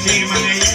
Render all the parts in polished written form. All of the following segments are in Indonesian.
gini manganya.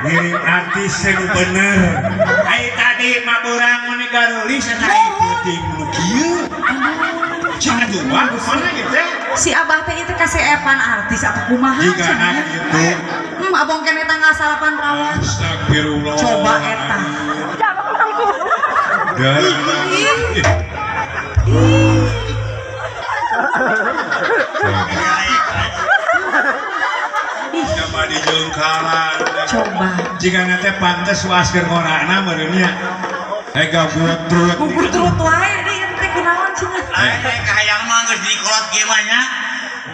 Ngirim artis yang bener. Ayo tadi maburang menegaruli setelah itu dimukiu. Jangan coba, mana gitu? Si abah teh itu kasih epan artis atau kumaha? Jika anak itu. Abang kene tanggal salapan rawan. Astagfirullah. Coba eta. Coba dijengkalan. Coba. Jika nanti pantas wasker korana merenya. Gabut-trut. Gabut-trut wae di teh kunaon cenah. Lain kahayang mah geus dikolot ge mah nya.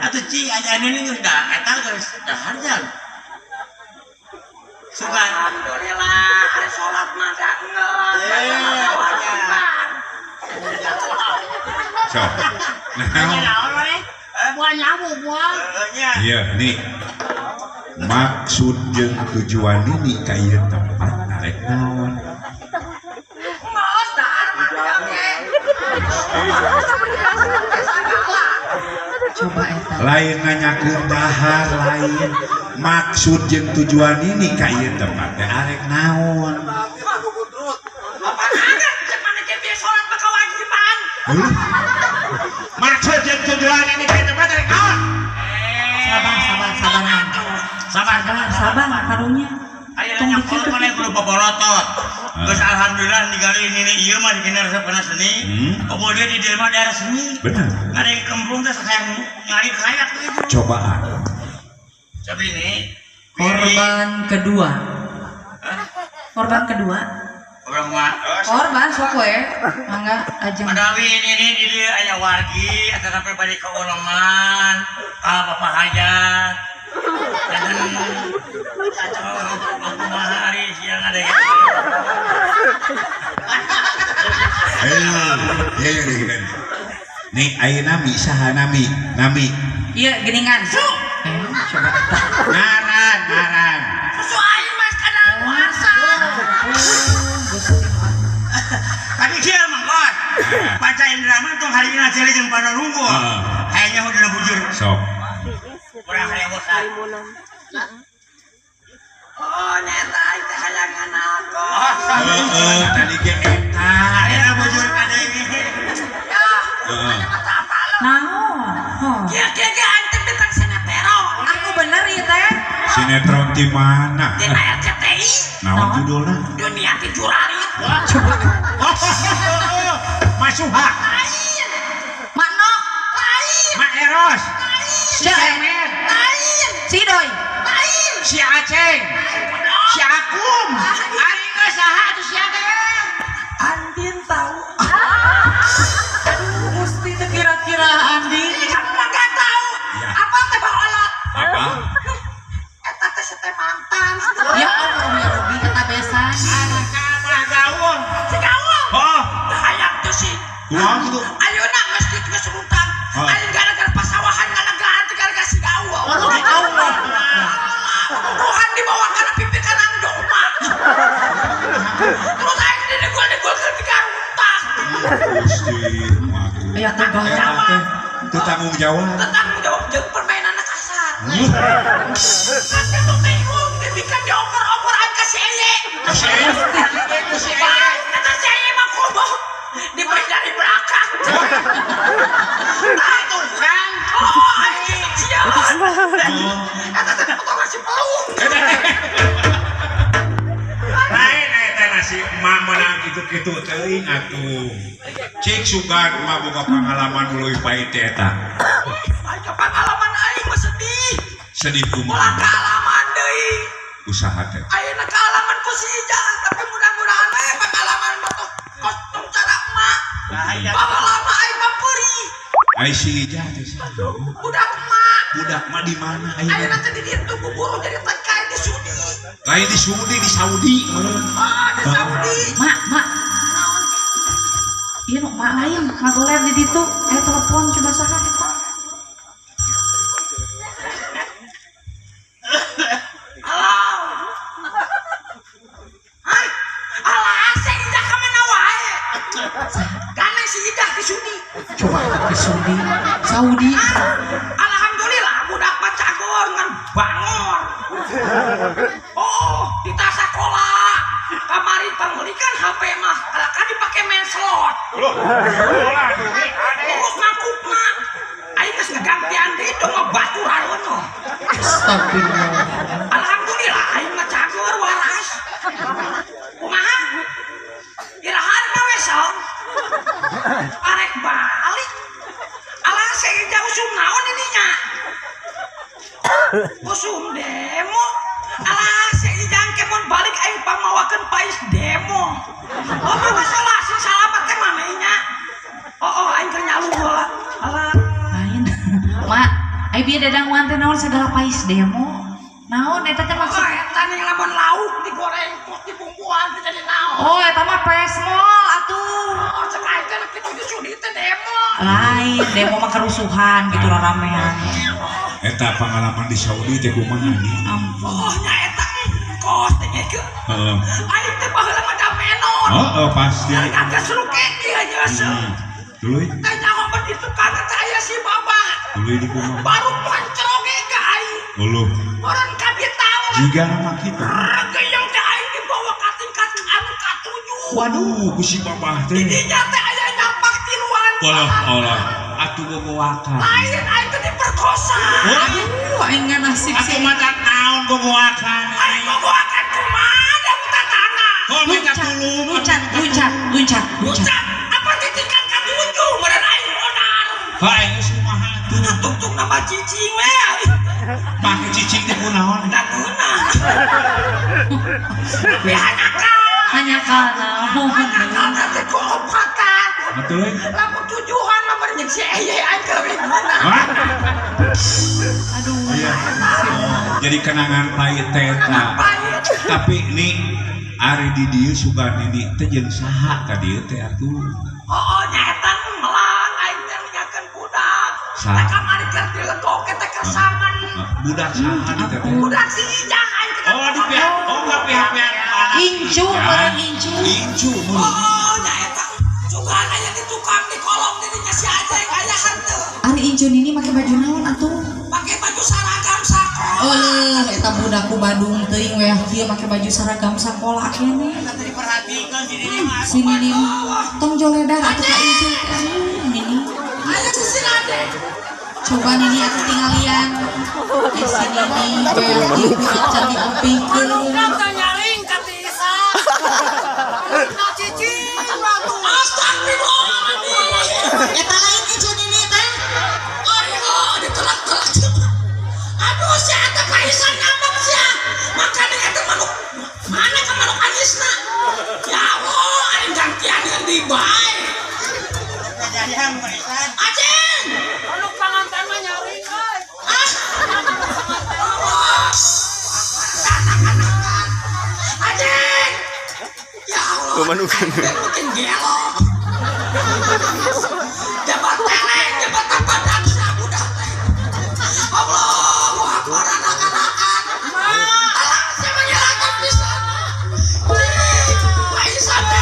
Atuh ci ajaran ini geus da eta geus dahar jan. Sugan. Alhamdulillah hari salat mah da Sok. Buah nyamu buah. Iya nih. Maksud jeung tujuan ini ka ieu tempat arek naon? Coba eta. Lain nanyakeun dahar lain. Maksud jeung tujuan ini ka ieu tempat teh arek naon? Maksud jeung tujuan ini ka ieu tempat arek naon? Sabar karunya. Aya nanya kalau mana kudu bobolotot. Geus alhamdulillah ningali ini ieu mah dikena resepna seni. Kemudian di dieu mah daerah seni. Bener. Ada yang kemplung teh sakayang nyari kayak gitu. Cobaan. Coba ini Korban kedua. orang mah Korban sok we. Mangga ajeng. Padawin ini di dieu aya wargi atau sampai balik ke uleman, ka bapak hajat. Dan aku hari siang ada gitu. Iya. Nih ayeuna mi saha nami? Iya geningan. Coba eta. Ngaran. Sesuai mas kadang puasa. Tadi dia mangkot. Baca Indra mah tong hari ini ciri jeung pada nunggu. Kayaknya udah bujur. Sok. Kurang kayak bosan. Oh, neta itu hanya sayangan aku. Tadi ge eta. Ayeuna bujur ka deui. Naon? Kieu aing teh bintang sinetron. Aku bener ieu teh. Sinetron di mana? Di RCTI. Naon judulna? Dunia Tijurit. Mas Suha, Lain. Mano, Lain. Mak Eros, si Cek. Cemen, Lain. si Doi. Lain. si Aceng, si Akum. Ari geus saha atuh sia teh? Andin tahu. Aduh, Gusti teh kira-kira Andin. Kamu mah gak tahu. Iya. Apa teh baolot? Apa? Eta teh teh mantan. Ya Allah, ya Robi kata besan. Anak kamar gaul. Si gaul. Oh, Hayang tuh sih. kumaha gitu? Ayeuna mesti geus sebutan. Oh. Ayeuna gara-gara pasawahan ngalagaan teh gara-gara si gaul. Allah. Tuhan dibawa kana pipi kanan domba. Terus aing digol-digol ke garutang. Gusti, aku. Ya teh gawat teh. Itu tanggung jawab. Tanggung jawab jeung permainan kasar. Nanti tuh bingung dibikin dioper-oper aing ka si Eye. Kasih. Kasih. Baik, kata si Eye mah kudu diberi dari belakang. Nah itu kan. Oh, aing siap. Eta teh potongan si pelung. Lain eta nasi emak menang kitu-kitu teuing atuh. Cik sugan emak boga pengalaman leuwih pait eta. Aing ke pengalaman aing mah sedih. Sedih Ulah kumaha kealaman deui. usaha teh. Ayeuna kealaman ku si Ija, tapi mudah-mudahan we pengalaman mah tuh kostum cara emak. Pengalaman aing mah peuri. Ai si Ija teh saha? Budak emak. Budak mah di mana Ayeuna ayeuna? teh di ditu guru jadi TKI di Sudi. Lain di Saudi di Saudi. Ah, di Saudi. Mak. Iya nu mak lain ngagoler di ditu. Telepon coba saha eta. Halo. Hai. Alah, si Ija ka mana wae? Gane si Ija di Sudi. Coba ke Saudi. Alhamdulillah budak mah cagor ngan bangor. Oh, di tas sekolah. Kemarin pemilikan HP mah kan dipake main slot. Urus mangkukna. Aing geus ngagantian deui dong ngebaturan we. Astagfirullah. Alhamdulillah aing mah cagor waras. Kumaha? Iraharna we song. Arek balik. Alah saya jauh usum naon di dinya. Usum demo. Alah saya jangke mun balik aing pamawakeun pais demo. Oh mah masalah sing salamet teh mamenya. Oh aing keur nyalu bola. Alah Lain. Mak, ai bieu dadang wan teh naon segala pais demo. Naon eta teh maksud? eta nih lamun lauk digoreng terus dibumbuan teh jadi naon. Oh, eta mah pesmol atuh. Oh cekak teh kitu di Sudi teh demo. Lain, demo mah kerusuhan gitu ramean. Eta pengalaman di Saudi teh kumaha nih? Ampun. Oh nya eta kos teh ke. Heeh. Aing teh baheula mah da menon. Oh, pasti. Dari kagak seru keki aja se. Duluy, Tanya ngomong itu kagak saya si baba. duluy di kumaha? Baru pancrong ke aing. Uluh. Orang kabeh tahu. Jiga nama kita. Geyang teh aing dibawa ka tingkat anu ka-7. Waduh, ku si babah teh. Didinya teh aya nyampak tiluan. Olah, atuh gogoakan. Lain aing teh diperkosa. Aduh, aing ngan nasib Atuh sih. mata naon gogoakan. Aing gogoakan kumaha da tanah. Oh, minta tulung. Luncat. Ucap apa di tingkat ka-7 meureun aing modal. Hai, geus kumaha tuh? Tuk nama cicing we. Pake cicing teh kunaon? Da guna. Ya Hanya karena karena teh koopatan. Betul. Lamun tujuan mah meureun si Eye aing keuring guna. Hah? aduh. Iya. Jadi kenangan pahit teh eta. Pahit. Tapi ini ari di dieu sugan ini teh jeung saha ka dieu teh atuh? Oh nyaetan melang aing teh ninggalkeun budak. Saha? Teh kamari keur dilegoke teh kersangan. Budak saha di teh? Budak si Ijang aing teh. Oh, di pihak pihak anak. Incu, orang incu. Incu. Oh nyaetan sugan aya di tukang di kolong dirinya si Ajeng aya henteu. Ari Incu ini pakai baju naon atuh? Pakai baju seragam sakol. Oh, eta ka budakku Badung teuing we kieu make baju seragam sakola kene. Kata diperhatikan sini mah. Si Nini tong joledar atuh ka ieu. Nini. Ayo ke sini ade. Coba Nini atuh tinggalian. Si Nini we kieu can diopikeun. Kata nyaring kata Isa. Nah cici batu. Astagfirullahaladzim. Eta lain ieu Nini teh. Aduh, ditelak-telak. Aduh, si Eta Kaisan ngambek sia. Makanya Eta manuk. Mana ke manuk Anisna? Ya Allah, aing gantian yang di bae. Kejadian Kaisan. Acing. Manuk panganten mah nyaring euy. Anak-anakan. Acing. Ya Allah. Pemanukan. Bikin gelo. Jabat teleng, jabat apa dansa budak teh. Allahu Akbar anak-anakan. Alah, saya menyerahkan pisan. Paisan teh.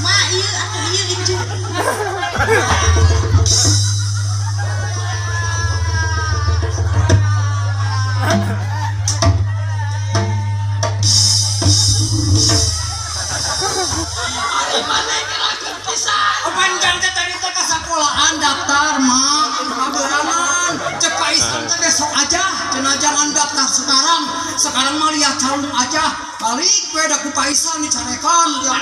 Ma ieu atuh ieu incu. Ari mana nyerahkan pisan. Panjang teh tadi teh ka sekolahan daftar mah kaberangan cek Paisan teh besok aja cenah jangan daftar sekarang mah lihat calon aja balik we da ku Paisan dicarekan ya